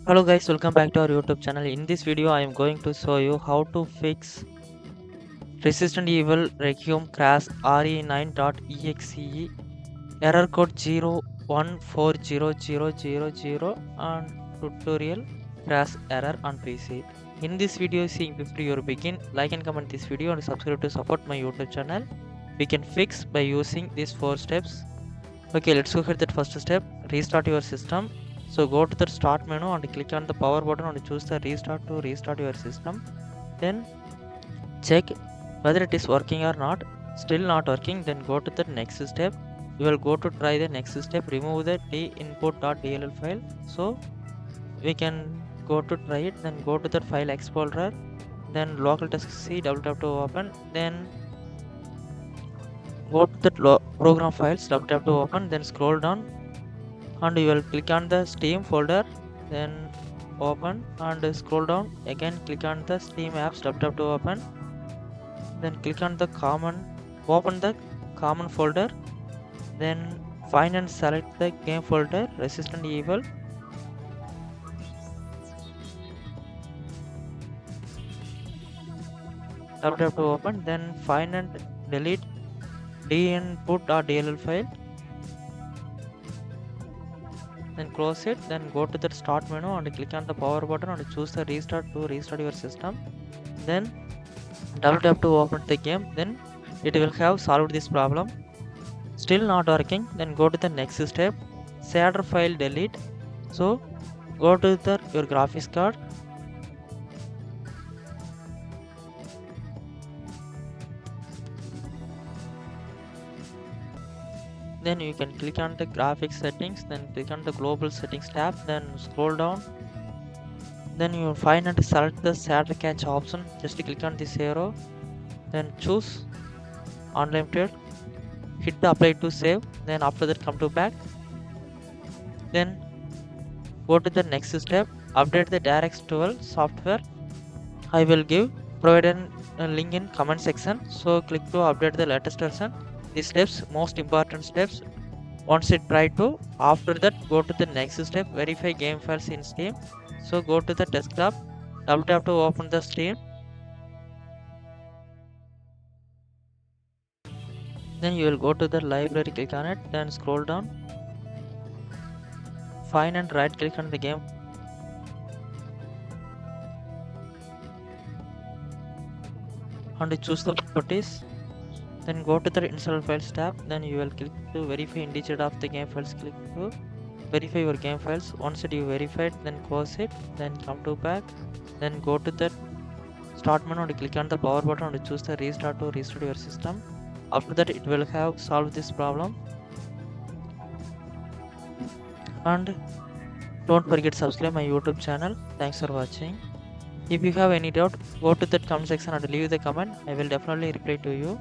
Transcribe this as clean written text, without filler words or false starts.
Hello guys, welcome back to our YouTube channel. In this video I am going to show you how to fix Resistant Evil Requiem crash re9.exe error code 0x1400000 and tutorial crash error on PC. In this video, before you begin, like and comment this video and subscribe to support my YouTube channel. We can fix by using these 4 steps. Okay, let's go at that first step. Restart your system. So go to the start menu and click on the power button and choose the restart to restart your system. Then check whether it is working or not. Still not working, then go to the next step. You will go to try the next step. Remove the dinput.dll file. So we can go to try it. Then go to the file explorer. Then local disk C, double tap to open. Then go to the program files, double tap to open. Then scroll down and you will click on the Steam folder, then open and scroll down again, click on the Steam apps, tap to open, then click on the open the common folder, then find and select the game folder Resistant Evil, tap to open, then find and delete dinput.dll file, then close it, then go to the start menu and click on the power button and choose the restart to restart your system, then double tap to open the game, then it will have solved this problem. Still not working, then go to the next step, shader file delete. So go to your graphics card, then you can click on the graphics settings, then click on the global settings tab, then scroll down, then you find and select the shader cache option. Just click on this arrow, then choose unlimited, hit the apply to save, then after that come to back, then go to the next step, update the Directx 12 software. I will provide a link in comment section, so click to update the latest version. These steps, most important steps. Once it try to, after that go to the next step, verify game files in Steam. So go to the desktop, double tap to open the Steam, then you will go to the library, click on it, then scroll down, find and right click on the game, and choose the properties, then go to the install files tab, then you will click to verify indicator of the game files, click to verify your game files. Once you verified, then close it, then come to back, then go to the start menu and click on the power button and choose the restart to restart your system. After that it will have solved this problem. And don't forget to subscribe my YouTube channel. Thanks for watching. If you have any doubt, go to that comment section and leave the comment. I will definitely reply to you.